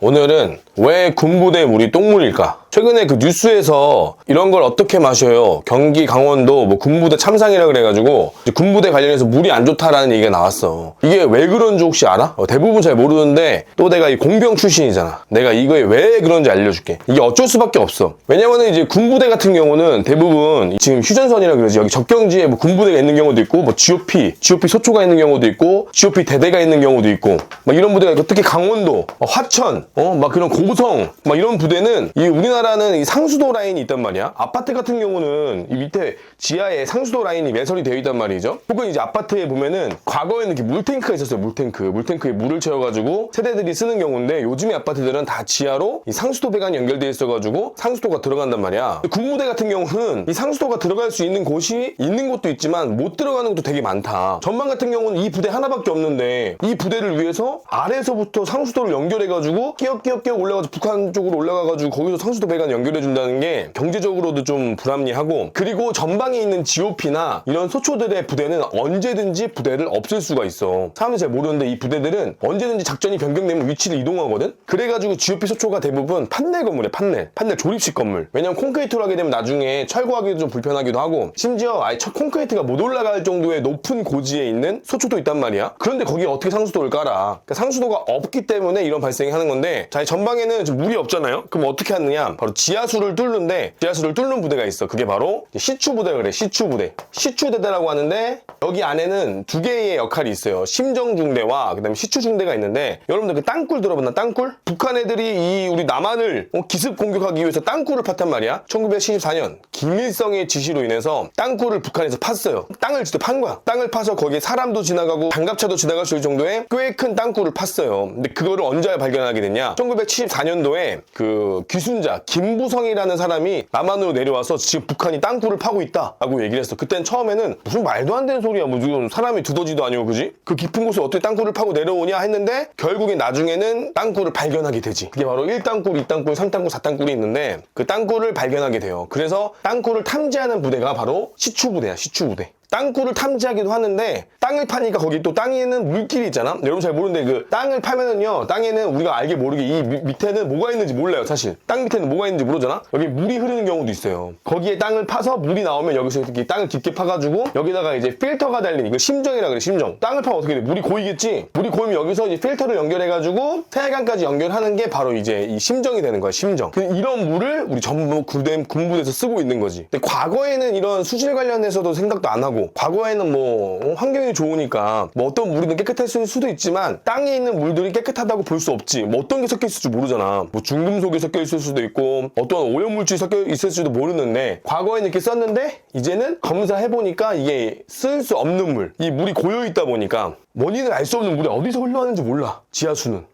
오늘은 왜 군부대 물이 똥물일까? 최근에 그 뉴스에서 이런 걸 어떻게 마셔요? 경기 강원도 뭐 군부대 참상이라 그래가지고 군부대 관련해서 물이 안 좋다라는 얘기가 나왔어. 이게 왜 그런지 혹시 알아? 대부분 잘 모르는데 또 내가 이 공병 출신이잖아. 내가 이거에 왜 그런지 알려줄게. 이게 어쩔 수밖에 없어. 왜냐면은 이제 군부대 같은 경우는 대부분 지금 휴전선이라 그러지. 여기 접경지에 뭐 군부대가 있는 경우도 있고 뭐 GOP 소초가 있는 경우도 있고 GOP 대대가 있는 경우도 있고 막 이런 부대가 있고 특히 강원도, 화천, 막 그런 고성 막 이런 부대는 이 우리나라는 이 상수도 라인이 있단 말이야. 아파트 같은 경우는 이 밑에 지하에 상수도 라인이 매설이 되어 있단 말이죠. 혹은 이제 아파트에 보면은 과거에는 이렇게 물탱크가 있었어요. 물탱크에 물을 채워가지고 세대들이 쓰는 경우인데 요즘의 아파트들은 다 지하로 이 상수도 배관이 연결되어 있어가지고 상수도가 들어간단 말이야. 군부대 같은 경우는 이 상수도가 들어갈 수 있는 곳이 있는 곳도 있지만 못 들어가는 곳도 되게 많다. 전방 같은 경우는 이 부대 하나밖에 없는데 이 부대를 위해서 아래에서부터 상수도를 연결해가지고 끼역 올라가서 북한 쪽으로 올라가가지고 거기서 상수도 배관 연결해준다는 게 경제적으로도 좀 불합리하고, 그리고 전방에 있는 GOP나 이런 소초들의 부대는 언제든지 부대를 없앨 수가 있어. 사람들이 잘 모르는데 이 부대들은 언제든지 작전이 변경되면 위치를 이동하거든. 그래가지고 GOP 소초가 대부분 판넬 건물이야. 판넬 조립식 건물. 왜냐면 콘크리트로 하게 되면 나중에 철거하기도 좀 불편하기도 하고, 심지어 아예 콘크리트가 못 올라갈 정도의 높은 고지에 있는 소초도 있단 말이야. 그런데 거기에 어떻게 상수도를 깔아? 그러니까 상수도가 없기 때문에 이런 발생이 하는 건데, 자, 전방에는 좀 물이 없잖아요. 그럼 어떻게 하느냐? 바로 지하수를 뚫는데, 지하수를 뚫는 부대가 있어. 그게 바로 시추부대라 그래. 시추대라고 하는데, 여기 안에는 두 개의 역할이 있어요. 심정중대와 그다음에 시추중대가 있는데, 여러분들 그 땅굴 들어봤나? 땅굴? 북한 애들이 이 우리 남한을 기습 공격하기 위해서 땅굴을 팠단 말이야. 1974년 김일성의 지시로 인해서 땅굴을 북한에서 팠어요. 땅을 직접 판 거야. 땅을 파서 거기에 사람도 지나가고 장갑차도 지나갈 수 있을 정도의 꽤 큰 땅굴을 팠어요. 근데 그거를 언제 발견하게 됐냐? 1974년도에 그 귀순자 김부성이라는 사람이 남한으로 내려와서 지금 북한이 땅굴을 파고 있다라고 얘기를 했어. 그때는 처음에는 무슨 말도 안 되는 소리야. 뭐 지금 사람이 두더지도 아니고, 그지? 그 깊은 곳을 어떻게 땅굴을 파고 내려오냐 했는데, 결국에 나중에는 땅굴을 발견하게 되지. 그게 바로 1땅굴, 2땅굴, 3땅굴, 4땅굴이 있는데 그 땅굴을 발견하게 돼요. 그래서 땅굴을 탐지하는 부대가 바로 시추부대야. 시추부대. 땅굴을 탐지하기도 하는데, 땅을 파니까 거기 또 땅에는 물길이 있잖아. 여러분 잘 모르는데 그 땅을 파면은요, 땅에는 우리가 알게 모르게 이 밑에는 뭐가 있는지 몰라요. 사실 땅 밑에는 뭐가 있는지 모르잖아. 여기 물이 흐르는 경우도 있어요. 거기에 땅을 파서 물이 나오면 여기서 이렇게 땅을 깊게 파가지고 여기다가 이제 필터가 달린, 이거 심정이라 그래. 심정. 땅을 파면 어떻게 돼? 물이 고이겠지. 물이 고이면 여기서 이제 필터를 연결해가지고 태양광까지 연결하는 게 바로 이제 이 심정이 되는 거야. 심정. 이런 물을 우리 전부 군부대에서 쓰고 있는 거지. 근데 과거에는 이런 수질 관련해서도 생각도 안 하고, 과거에는 뭐 환경이 좋으니까 뭐 어떤 물이든 깨끗했을 수도 있지만, 땅에 있는 물들이 깨끗하다고 볼 수 없지. 뭐 어떤 게 섞여 있을지 모르잖아. 뭐 중금속이 섞여 있을 수도 있고 어떤 오염물질이 섞여 있을지도 모르는데, 과거에는 이렇게 썼는데 이제는 검사해보니까 이게 쓸 수 없는 물, 이 물이 고여있다 보니까 원인을 알 수 없는 물이 어디서 흘러가는지 몰라. 지하수는.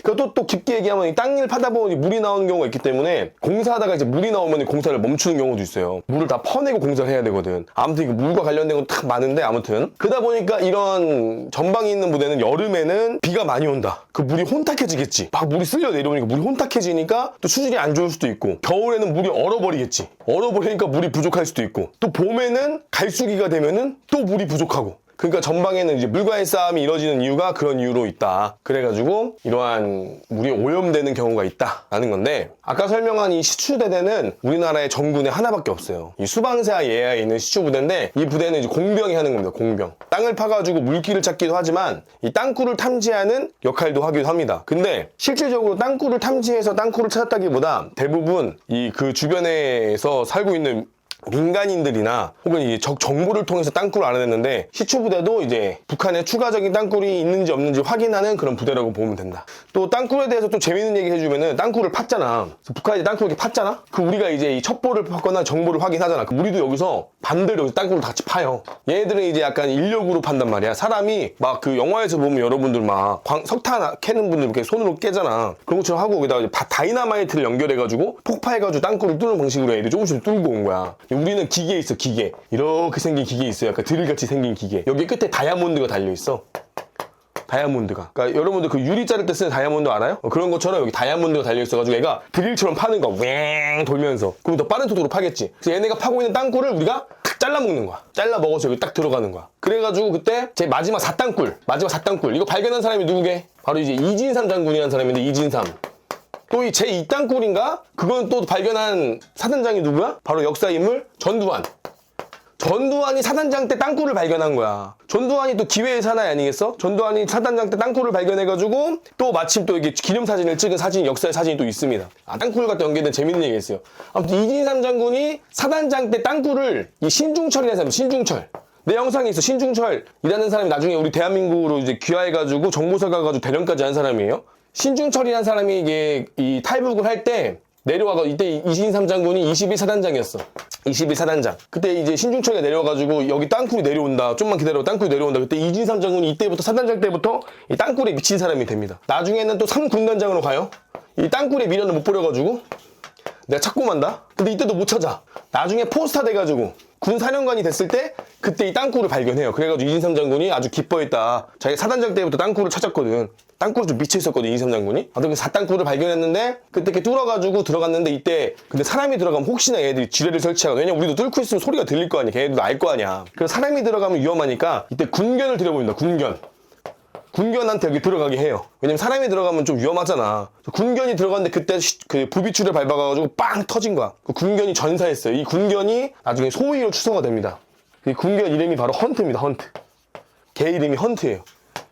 그러니까 또 깊게 얘기하면 이 땅을 파다 보니 물이 나오는 경우가 있기 때문에, 공사하다가 이제 물이 나오면 공사를 멈추는 경우도 있어요. 물을 다 퍼내고 공사를 해야 되거든. 아무튼 그 물과 관련된 건 딱 많은데, 아무튼 그러다 보니까 이런 전방에 있는 부대는 여름에는 비가 많이 온다. 그 물이 혼탁해지겠지. 막 물이 쓸려 내려오니까 물이 혼탁해지니까 또 수질이 안 좋을 수도 있고, 겨울에는 물이 얼어버리겠지. 얼어버리니까 물이 부족할 수도 있고, 또 봄에는 갈수기가 되면은 또 물이 부족하고. 그러니까 전방에는 이제 물과의 싸움이 이루어지는 이유가 그런 이유로 있다. 그래가지고 이러한 물이 오염되는 경우가 있다라는 건데, 아까 설명한 이 시추대대는 우리나라의 전군에 하나밖에 없어요. 이 수방사 예하에 있는 시추부대인데, 이 부대는 이제 공병이 하는 겁니다. 공병. 땅을 파가지고 물길을 찾기도 하지만 이 땅굴을 탐지하는 역할도 하기도 합니다. 근데 실질적으로 땅굴을 탐지해서 땅굴을 찾았다기보다 대부분 이 그 주변에서 살고 있는 민간인들이나 혹은 이제 적 정보를 통해서 땅굴을 알아냈는데, 시추부대도 이제 북한에 추가적인 땅굴이 있는지 없는지 확인하는 그런 부대라고 보면 된다. 또 땅굴에 대해서 또 재밌는 얘기 해주면은, 땅굴을 팠잖아. 북한이 땅굴을 이렇게 팠잖아? 그 우리가 이제 이 첩보를 팠거나 정보를 확인하잖아. 우리도 여기서 반대로 땅굴을 같이 파요. 얘네들은 이제 약간 인력으로 판단 말이야. 사람이 막 그 영화에서 보면 여러분들 막 석탄 캐는 분들 이렇게 손으로 깨잖아. 그런 것처럼 하고 거기다가 다이너마이트를 연결해가지고 폭파해가지고 땅굴을 뚫는 방식으로 애들이 조금씩 뚫고 온 거야. 우리는 기계 있어. 기계. 이렇게 생긴 기계 있어요. 약간 드릴같이 생긴 기계. 여기 끝에 다이아몬드가 달려있어. 다이아몬드가. 그러니까 여러분들 그 유리 자를 때 쓰는 다이아몬드 알아요? 그런 것처럼 여기 다이아몬드가 달려있어가지고 얘가 드릴처럼 파는 거야. 왱 돌면서. 그럼 더 빠른 속도로 파겠지. 그래서 얘네가 파고 있는 땅굴을 우리가 잘라 먹는 거야. 잘라 먹어서 여기 딱 들어가는 거야. 그래가지고 그때 제 마지막 4땅굴 이거 발견한 사람이 누구게? 바로 이제 이진삼 장군이라는 사람인데, 이진삼. 또 이 제2땅굴인가? 그건 또 발견한 사단장이 누구야? 바로 역사 인물 전두환. 전두환이 사단장 때 땅굴을 발견한 거야. 전두환이 또 기회의 사나이 아니겠어? 전두환이 사단장 때 땅굴을 발견해가지고 또 마침 또 이게 기념사진을 찍은 사진이, 역사의 사진이 또 있습니다. 땅굴과 연계된 재밌는 얘기가 있어요. 아무튼 이진삼 장군이 사단장 때 땅굴을 이 신중철이라는 사람, 신중철. 내 영상에 있어. 신중철이라는 사람이 나중에 우리 대한민국으로 이제 귀화해가지고 정보사 가가지고 대령까지 한 사람이에요. 신중철이라는 사람이 이게 이 탈북을 할 때 내려와가 이때 이진삼 장군이 21사단장이었어. 21사단장. 그때 이제 신중철이가 내려와가지고 여기 땅굴이 내려온다. 좀만 기다려. 땅굴이 내려온다. 그때 이진삼 장군이 이때부터 사단장 때부터 이 땅굴에 미친 사람이 됩니다. 나중에는 또 3군단장으로 가요. 이 땅굴에 미련을 못 버려가지고 내가 찾고 만다. 근데 이때도 못 찾아. 나중에 포스타 돼가지고 군사령관이 됐을 때 그때 이 땅굴을 발견해요. 그래가지고 이진삼 장군이 아주 기뻐했다. 자기가 사단장 때부터 땅굴을 찾았거든. 땅굴에 좀 미쳐있었거든, 이진삼 장군이. 아무튼 그 사땅굴을 발견했는데 그때 이렇게 뚫어가지고 들어갔는데 이때 근데 사람이 들어가면 혹시나 얘들이 지뢰를 설치하거든. 왜냐면 우리도 뚫고 있으면 소리가 들릴 거 아니야. 걔네들도 알 거 아니야. 그래서 사람이 들어가면 위험하니까 이때 군견을 들여봅니다. 군견한테 여기 들어가게 해요. 왜냐면 사람이 들어가면 좀 위험하잖아. 군견이 들어갔는데 그때 그 부비추를 밟아가지고 빵 터진 거야. 그 군견이 전사했어요. 이 군견이 나중에 소위로 추서가 됩니다. 이 군견 이름이 바로 헌트입니다. 헌트. 개 이름이 헌트예요.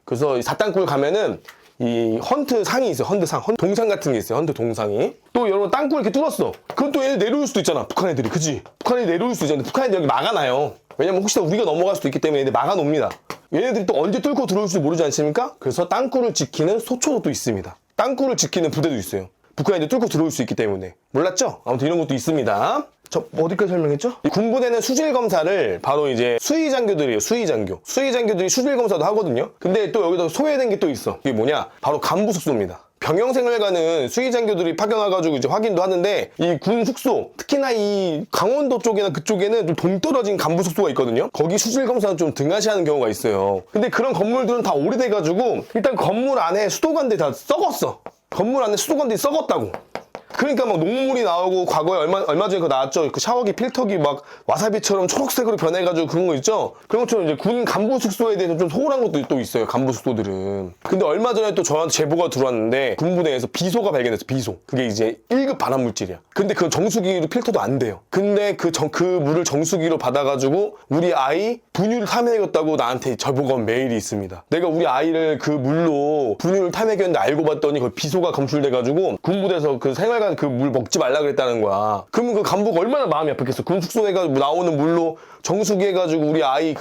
그래서 이 사땅굴 가면은 이 헌트 상이 있어요. 헌트상. 동상 같은 게 있어요. 헌트 동상이. 또 여러분 땅굴 이렇게 뚫었어. 그건 또 얘네 내려올 수도 있잖아. 북한 애들이. 그치? 북한 애들이 내려올 수도 있잖아. 북한 애들이 여기 막아놔요. 왜냐면 혹시나 우리가 넘어갈 수도 있기 때문에 얘네 막아놓습니다. 얘네들이 또 언제 뚫고 들어올지 모르지 않습니까? 그래서 땅굴을 지키는 소초도 또 있습니다. 땅굴을 지키는 부대도 있어요. 북한 애들 뚫고 들어올 수 있기 때문에. 몰랐죠? 아무튼 이런 것도 있습니다. 저 어디까지 설명했죠? 이 군부대는 수질 검사를 바로 이제 수의장교들이에요. 수의장교. 수의장교들이 수질 검사도 하거든요. 근데 또 여기다 소외된 게 또 있어. 이게 뭐냐? 바로 간부 숙소입니다. 병영생활 가는 수의장교들이 파견와가지고 이제 확인도 하는데 이 군 숙소, 특히나 이 강원도 쪽이나 그쪽에는 좀 동떨어진 간부 숙소가 있거든요. 거기 수질 검사는 좀 등하시하는 경우가 있어요. 근데 그런 건물들은 다 오래돼가지고 일단 건물 안에 수도관들이 다 썩었어. 건물 안에 수도관들이 썩었다고. 그러니까 막 녹물이 나오고 과거에 얼마 전에 그거 나왔죠. 그 샤워기 필터기 막 와사비처럼 초록색으로 변해가지고 그런 거 있죠. 그런 것처럼 이제 군 간부 숙소에 대해서 좀 소홀한 것도 또 있어요. 간부 숙소들은. 근데 얼마 전에 또 저한테 제보가 들어왔는데 군부대에서 비소가 발견됐어. 비소. 그게 이제 1급 발암물질이야. 근데 그건 정수기로 필터도 안 돼요. 근데 그 물을 정수기로 받아가지고 우리 아이 분유를 탐해야겠다고 나한테 제보가 온 메일이 있습니다. 내가 우리 아이를 그 물로 분유를 탐해야겠는데 알고 봤더니 그 비소가 검출돼가지고 군부대에서 그 생활관 그 물 먹지 말라 그랬다는 거야. 그러면 그 간부가 얼마나 마음이 아팠겠어. 군 숙소에가 나오는 물로 정수기 해가지고 우리 아이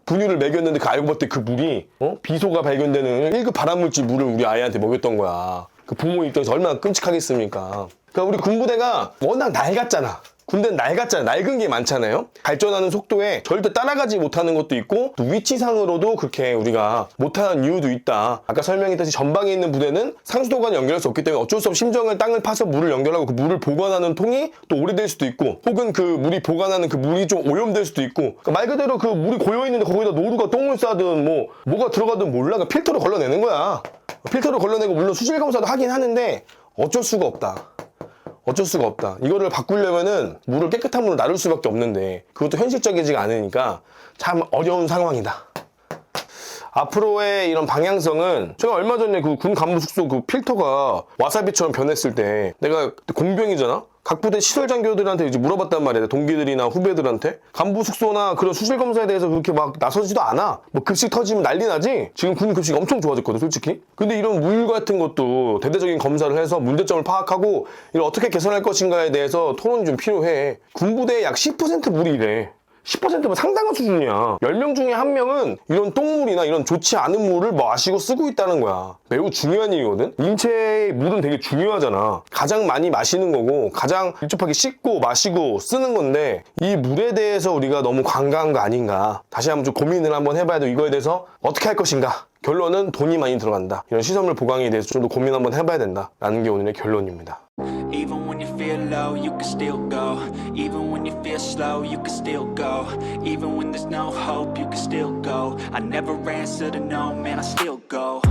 분유를 먹였는데 그 알고 봤더니 그 물이 비소가 발견되는 1급 발암물질 물을 우리 아이한테 먹였던 거야. 그 부모 입장에서 얼마나 끔찍하겠습니까. 그러니까 우리 군부대가 워낙 낡았잖아. 군대는 낡았잖아요. 낡은 게 많잖아요. 발전하는 속도에 절대 따라가지 못하는 것도 있고 또 위치상으로도 그렇게 우리가 못하는 이유도 있다. 아까 설명했듯이 전방에 있는 부대는 상수도관을 연결할 수 없기 때문에 어쩔 수 없이 심정을 땅을 파서 물을 연결하고 그 물을 보관하는 통이 또 오래될 수도 있고 혹은 그 물이 보관하는 그 물이 좀 오염될 수도 있고 그러니까 말 그대로 그 물이 고여있는데 거기다 노루가 똥을 싸든 뭐가 들어가든 몰라. 그러니까 필터로 걸러내는 거야. 필터로 걸러내고 물론 수질 검사도 하긴 하는데 어쩔 수가 없다. 어쩔 수가 없다. 이거를 바꾸려면은 물을 깨끗한 물로 나눌 수밖에 없는데 그것도 현실적이지가 않으니까 참 어려운 상황이다. 앞으로의 이런 방향성은 제가 얼마 전에 그 군 간부 숙소 그 필터가 와사비처럼 변했을 때 내가 공병이잖아? 각 부대 시설장교들한테 이제 물어봤단 말이야. 동기들이나 후배들한테. 간부 숙소나 그런 수질 검사에 대해서 그렇게 막 나서지도 않아. 뭐 급식 터지면 난리 나지? 지금 군 급식이 엄청 좋아졌거든, 솔직히. 근데 이런 물 같은 것도 대대적인 검사를 해서 문제점을 파악하고 이걸 어떻게 개선할 것인가에 대해서 토론이 좀 필요해. 군부대의 약 10% 물이 이래. 10%면 상당한 수준이야. 10명 중에 1명은 이런 똥물이나 이런 좋지 않은 물을 마시고 쓰고 있다는 거야. 매우 중요한 일이거든. 인체의 물은 되게 중요하잖아. 가장 많이 마시는 거고 가장 밀접하게 씻고 마시고 쓰는 건데 이 물에 대해서 우리가 너무 관가한 거 아닌가. 다시 한번 좀 고민을 한번 해봐야 돼. 이거에 대해서 어떻게 할 것인가. 결론은 돈이 많이 들어간다. 이런 시설물 보강에 대해서 좀 더 고민 한번 해봐야 된다. 라는 게 오늘의 결론입니다. Even when you feel low, you can still go. Even when you feel slow, you can still go. Even when there's no hope, you can still go. I never answer to no, man, I still go.